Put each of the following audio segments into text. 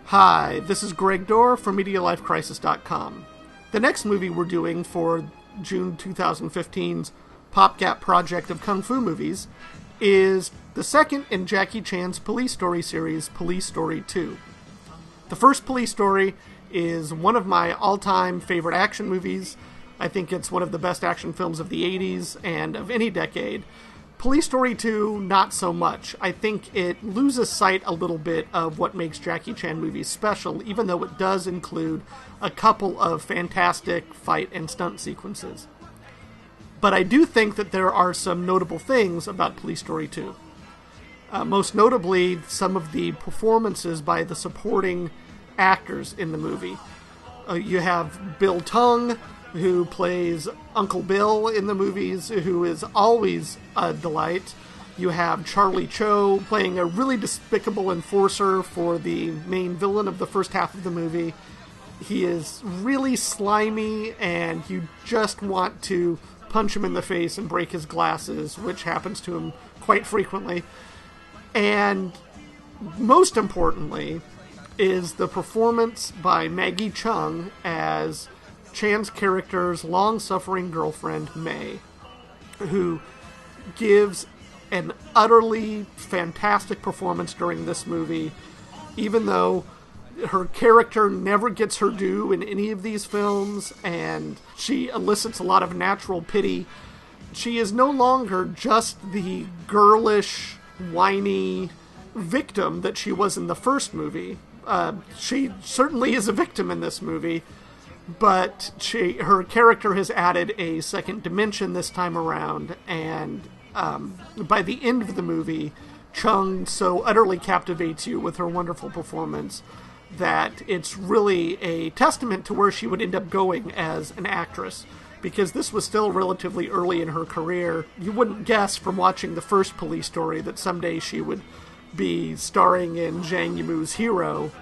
Hi, this is Greg Dorr from MediaLifeCrisis.com. The next movie we're doing for June 2015's PopGap project of Kung Fu movies is the second in Jackie Chan's Police Story series, Police Story 2. The first Police Story is one of my all-time favorite action movies. I think it's one of the best action films of the 80s and of any decade. Police Story 2, not so much. I think it loses sight a little bit of what makes Jackie Chan movies special, even though it does include a couple of fantastic fight and stunt sequences. But I do think that there are some notable things about Police Story 2. Most notably, some of the performances by the supporting actors in the movie. You have Bill Tung, who plays Uncle Bill in the movies, who is always a delight. You have Charlie Cho playing a really despicable enforcer for the main villain of the first half of the movie. He is really slimy, and you just want to punch him in the face and break his glasses, which happens to him quite frequently. And most importantly is the performance by Maggie Cheung as Chan's character's long-suffering girlfriend, May, who gives an utterly fantastic performance during this movie, even though her character never gets her due in any of these films, and she elicits a lot of natural pity. She is no longer just the girlish, whiny victim that she was in the first movie. She certainly is a victim in this movie, but her character has added a second dimension this time around, and by the end of the movie, Chung so utterly captivates you with her wonderful performance that it's really a testament to where she would end up going as an actress, because this was still relatively early in her career. You wouldn't guess from watching the first Police Story that someday she would be starring in Zhang Yimou's Hero,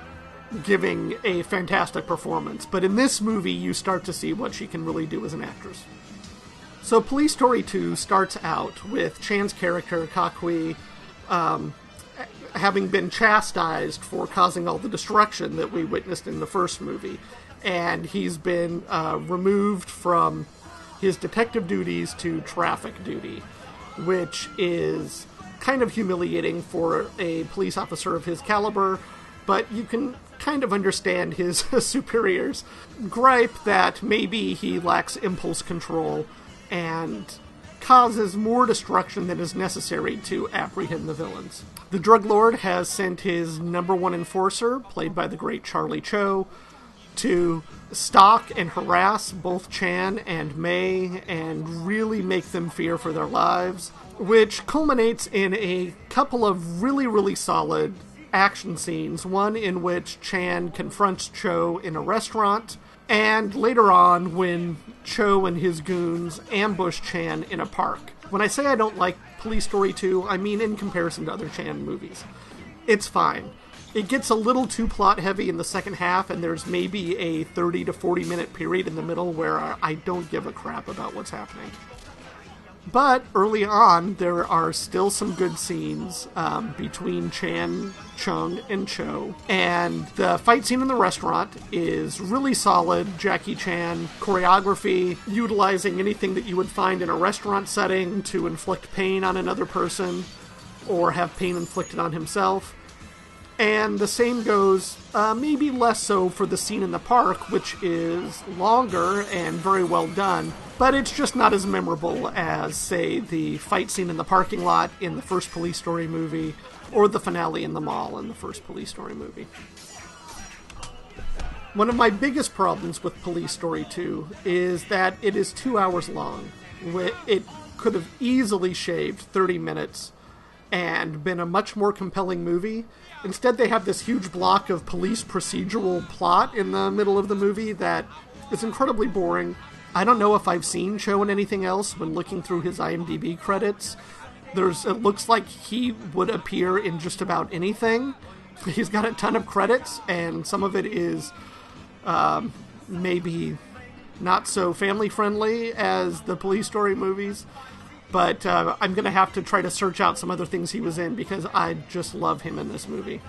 giving a fantastic performance. But in this movie, you start to see what she can really do as an actress. So Police Story 2 starts out with Chan's character, Ka-kui, having been chastised for causing all the destruction that we witnessed in the first movie. And he's been removed from his detective duties to traffic duty, which is kind of humiliating for a police officer of his caliber, but you can kind of understand his superiors' gripe that maybe he lacks impulse control and causes more destruction than is necessary to apprehend the villains. The drug lord has sent his number one enforcer, played by the great Charlie Cho, to stalk and harass both Chan and May and really make them fear for their lives, which culminates in a couple of really, really solid action scenes, one in which Chan confronts Cho in a restaurant, and later on when Cho and his goons ambush Chan in a park. When I say I don't like Police Story 2, I mean in comparison to other Chan movies. It's fine. It gets a little too plot-heavy in the second half, and there's maybe a 30 to 40-minute period in the middle where I don't give a crap about what's happening. But early on, there are still some good scenes between Chan, Chung, and Cho. And the fight scene in the restaurant is really solid. Jackie Chan choreography, utilizing anything that you would find in a restaurant setting to inflict pain on another person or have pain inflicted on himself. And the same goes, maybe less so for the scene in the park, which is longer and very well done, but it's just not as memorable as, say, the fight scene in the parking lot in the first Police Story movie, or the finale in the mall in the first Police Story movie. One of my biggest problems with Police Story 2 is that it is 2 hours long. It could have easily shaved 30 minutes and been a much more compelling movie. Instead, they have this huge block of police procedural plot in the middle of the movie that is incredibly boring. I don't know if I've seen Cho in anything else when looking through his IMDb credits. It looks like he would appear in just about anything. He's got a ton of credits, and some of it is maybe not so family-friendly as the Police Story movies, but I'm going to have to try to search out some other things he was in because I just love him in this movie.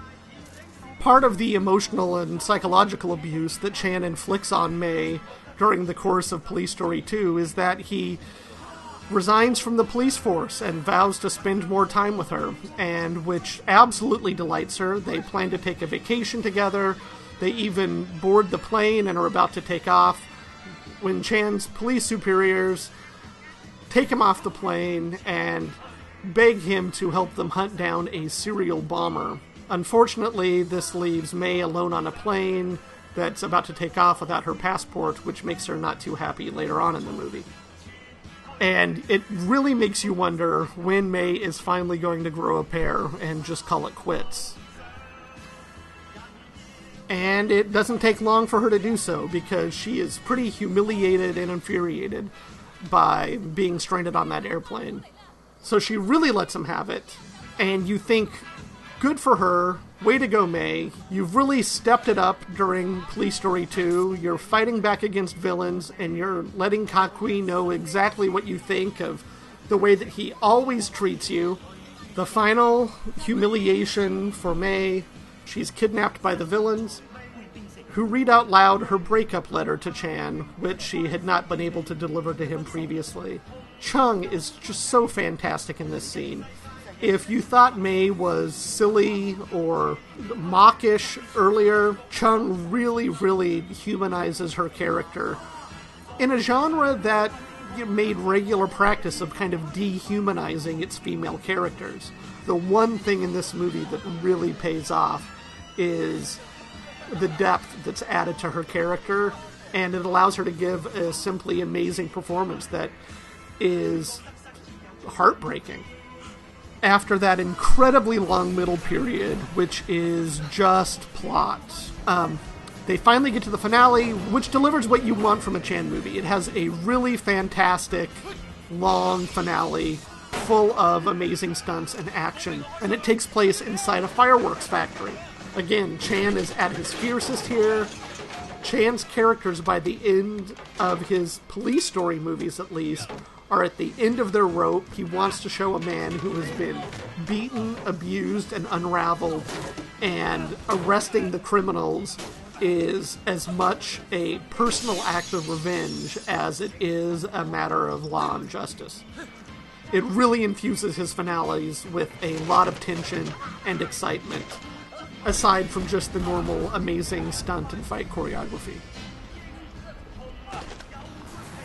Part of the emotional and psychological abuse that Chan inflicts on May during the course of Police Story 2 is that he resigns from the police force and vows to spend more time with her, and which absolutely delights her. They plan to take a vacation together. They even board the plane and are about to take off when Chan's police superiors take him off the plane and beg him to help them hunt down a serial bomber. Unfortunately, this leaves May alone on a plane that's about to take off without her passport, which makes her not too happy later on in the movie. And it really makes you wonder when May is finally going to grow a pair and just call it quits. And it doesn't take long for her to do so, because she is pretty humiliated and infuriated by being stranded on that airplane. So she really lets him have it, and you think, good for her, way to go, May. You've really stepped it up during Police Story 2. You're fighting back against villains, and you're letting Kakui know exactly what you think of the way that he always treats you. The final humiliation for May, she's kidnapped by the villains, who read out loud her breakup letter to Chan, which she had not been able to deliver to him previously. Cheung is just so fantastic in this scene. If you thought May was silly or mawkish earlier, Cheung really, really humanizes her character in a genre that made regular practice of kind of dehumanizing its female characters. The one thing in this movie that really pays off is the depth that's added to her character, and it allows her to give a simply amazing performance that is heartbreaking. After that incredibly long middle period, which is just plot, they finally get to the finale, which delivers what you want from a Chan movie. It has a really fantastic, long finale, full of amazing stunts and action, and it takes place inside a fireworks factory. Again, Chan is at his fiercest here. Chan's characters, by the end of his Police Story movies at least, are at the end of their rope. He wants to show a man who has been beaten, abused, and unraveled, and arresting the criminals is as much a personal act of revenge as it is a matter of law and justice. It really infuses his finales with a lot of tension and excitement, aside from just the normal amazing stunt and fight choreography.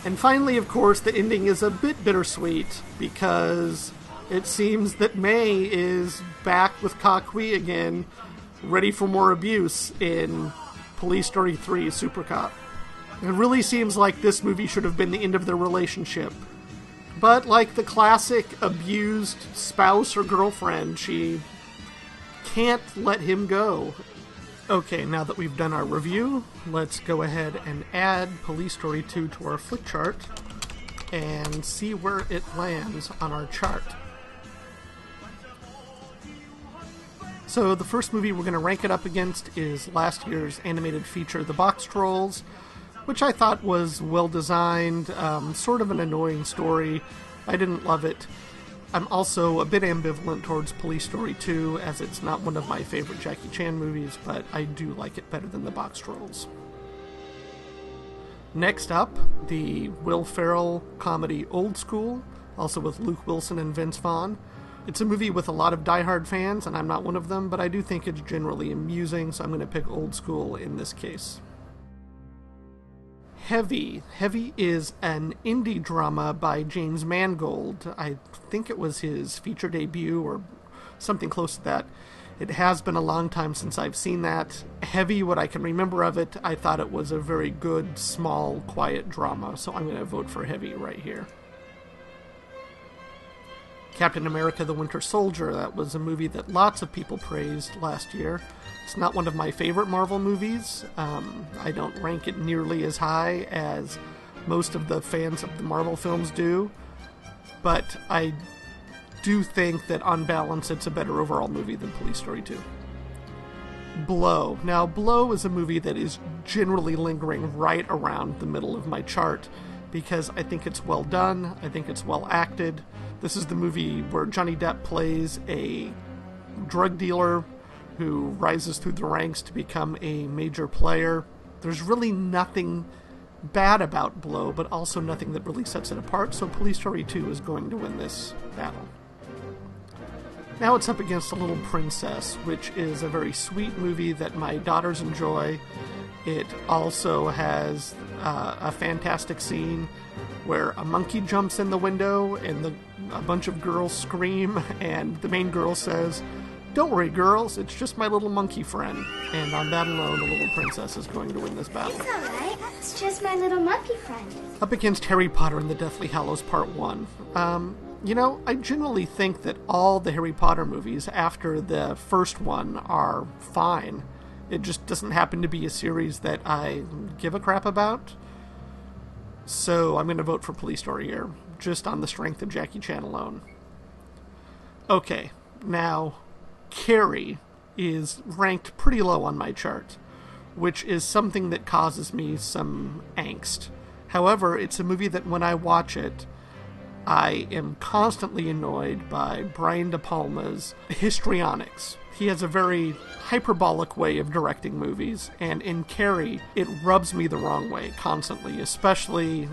And finally, of course, the ending is a bit bittersweet, because it seems that May is back with Kakui again, ready for more abuse in Police Story 3 Super Cop. It really seems like this movie should have been the end of their relationship. But like the classic abused spouse or girlfriend, she can't let him go. Okay, now that we've done our review, let's go ahead and add Police Story 2 to our flick chart and see where it lands on our chart. So the first movie we're going to rank it up against is last year's animated feature, The Box Trolls, which I thought was well designed, sort of an annoying story. I didn't love it. I'm also a bit ambivalent towards Police Story 2, as it's not one of my favorite Jackie Chan movies, but I do like it better than The Box Trolls. Next up, the Will Ferrell comedy Old School, also with Luke Wilson and Vince Vaughn. It's a movie with a lot of diehard fans, and I'm not one of them, but I do think it's generally amusing, so I'm going to pick Old School in this case. Heavy. Heavy is an indie drama by James Mangold. I think it was his feature debut or something close to that. It has been a long time since I've seen that. Heavy, what I can remember of it, I thought it was a very good, small, quiet drama, so I'm going to vote for Heavy right here. Captain America: The Winter Soldier. That was a movie that lots of people praised last year. It's not one of my favorite Marvel movies. I don't rank it nearly as high as most of the fans of the Marvel films do, but I do think that on balance it's a better overall movie than Police Story 2. Blow. Now, Blow is a movie that is generally lingering right around the middle of my chart because I think it's well done, I think it's well acted. This is the movie where Johnny Depp plays a drug dealer who rises through the ranks to become a major player. There's really nothing bad about Blow, but also nothing that really sets it apart, so Police Story 2 is going to win this battle. Now it's up against A Little Princess, which is a very sweet movie that my daughters enjoy. It also has a fantastic scene where a monkey jumps in the window and a bunch of girls scream, and the main girl says, "Don't worry, girls, it's just my little monkey friend." And on that alone, A Little Princess is going to win this battle. It's alright, it's just my little monkey friend. Up against Harry Potter and the Deathly Hallows Part 1. I generally think that all the Harry Potter movies after the first one are fine. It just doesn't happen to be a series that I give a crap about. So I'm going to vote for Police Story here, just on the strength of Jackie Chan alone. Okay, now Carrie is ranked pretty low on my chart, which is something that causes me some angst. However, it's a movie that when I watch it, I am constantly annoyed by Brian De Palma's histrionics. He has a very hyperbolic way of directing movies, and in Carrie, it rubs me the wrong way constantly, especially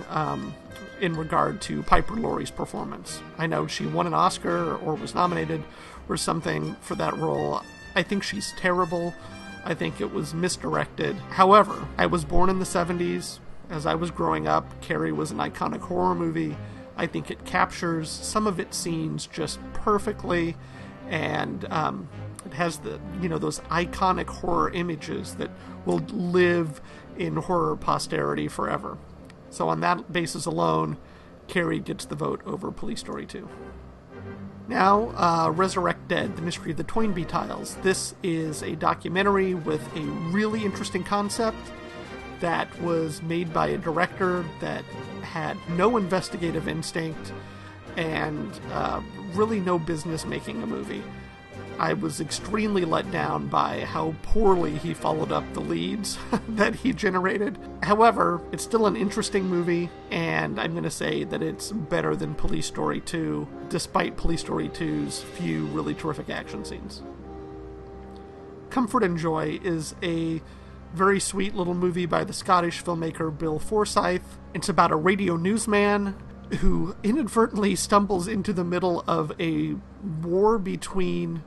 in regard to Piper Laurie's performance. I know she won an Oscar or was nominated or something for that role. I think she's terrible. I think it was misdirected. However, I was born in the 70s. As I was growing up, Carrie was an iconic horror movie. I think it captures some of its scenes just perfectly, and it has those iconic horror images that will live in horror posterity forever. So on that basis alone, Carrie gets the vote over Police Story 2. Now, Resurrect Dead, The Mystery of the Toynbee Tiles. This is a documentary with a really interesting concept that was made by a director that had no investigative instinct and really no business making a movie. I was extremely let down by how poorly he followed up the leads that he generated. However, it's still an interesting movie, and I'm going to say that it's better than Police Story 2, despite Police Story 2's few really terrific action scenes. Comfort and Joy is a very sweet little movie by the Scottish filmmaker Bill Forsyth. It's about a radio newsman who inadvertently stumbles into the middle of a war between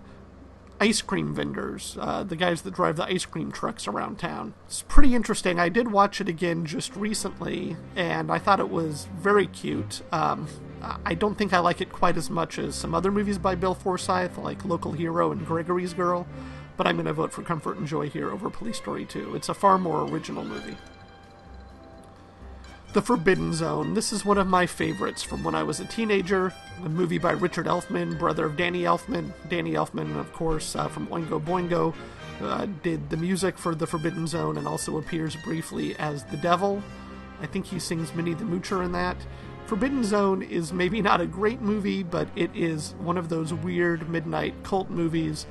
ice cream vendors, the guys that drive the ice cream trucks around town. It's pretty interesting. I did watch it again just recently, and I thought it was very cute. I don't think I like it quite as much as some other movies by Bill Forsyth, like Local Hero and Gregory's Girl, but I'm going to vote for Comfort and Joy here over Police Story 2. It's a far more original movie. The Forbidden Zone. This is one of my favorites from when I was a teenager. A movie by Richard Elfman, brother of Danny Elfman. Danny Elfman, of course, from Oingo Boingo, did the music for The Forbidden Zone and also appears briefly as the devil. I think he sings Minnie the Moocher in that. Forbidden Zone is maybe not a great movie, but it is one of those weird midnight cult movies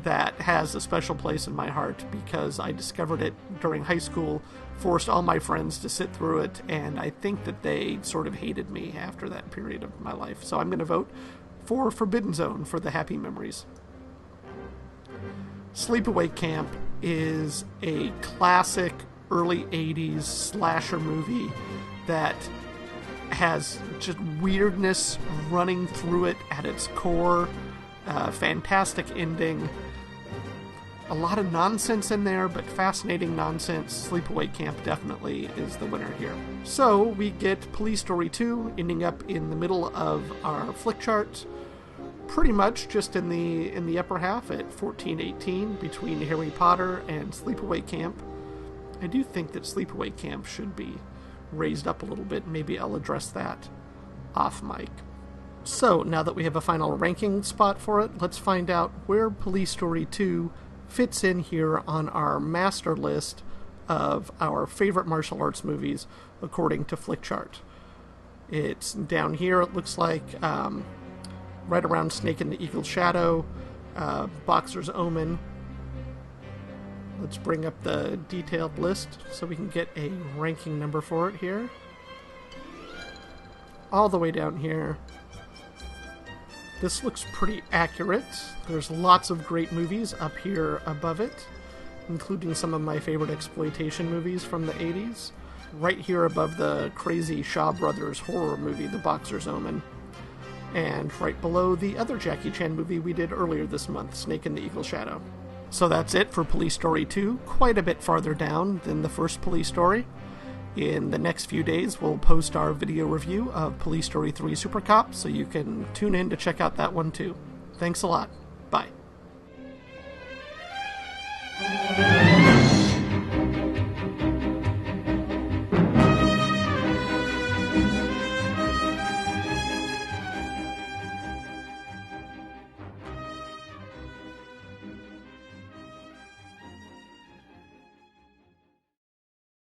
that has a special place in my heart because I discovered it during high school, forced all my friends to sit through it, and I think that they sort of hated me after that period of my life. So I'm going to vote for Forbidden Zone for the happy memories. Sleepaway Camp is a classic early 80s slasher movie that has just weirdness running through it at its core. Fantastic ending. A lot of nonsense in there, but fascinating nonsense. Sleepaway Camp definitely is the winner here. So we get Police Story 2 ending up in the middle of our flick chart, pretty much just in the upper half at 14-18 between Harry Potter and Sleepaway Camp. I do think that Sleepaway Camp should be raised up a little bit. Maybe I'll address that off mic. So now that we have a final ranking spot for it, let's find out where Police Story 2 fits in here on our master list of our favorite martial arts movies according to Flickchart. It's down here, it looks like, right around Snake and the Eagle's Shadow, Boxer's Omen, Let's bring up the detailed list so we can get a ranking number for it here. All the way down here. This looks pretty accurate. There's lots of great movies up here above it, including some of my favorite exploitation movies from the 80s. Right here above the crazy Shaw Brothers horror movie, The Boxer's Omen. And right below the other Jackie Chan movie we did earlier this month, Snake in the Eagle Shadow. So that's it for Police Story 2, quite a bit farther down than the first Police Story. In the next few days, we'll post our video review of Police Story 3 Super Cop, so you can tune in to check out that one too. Thanks a lot. Bye.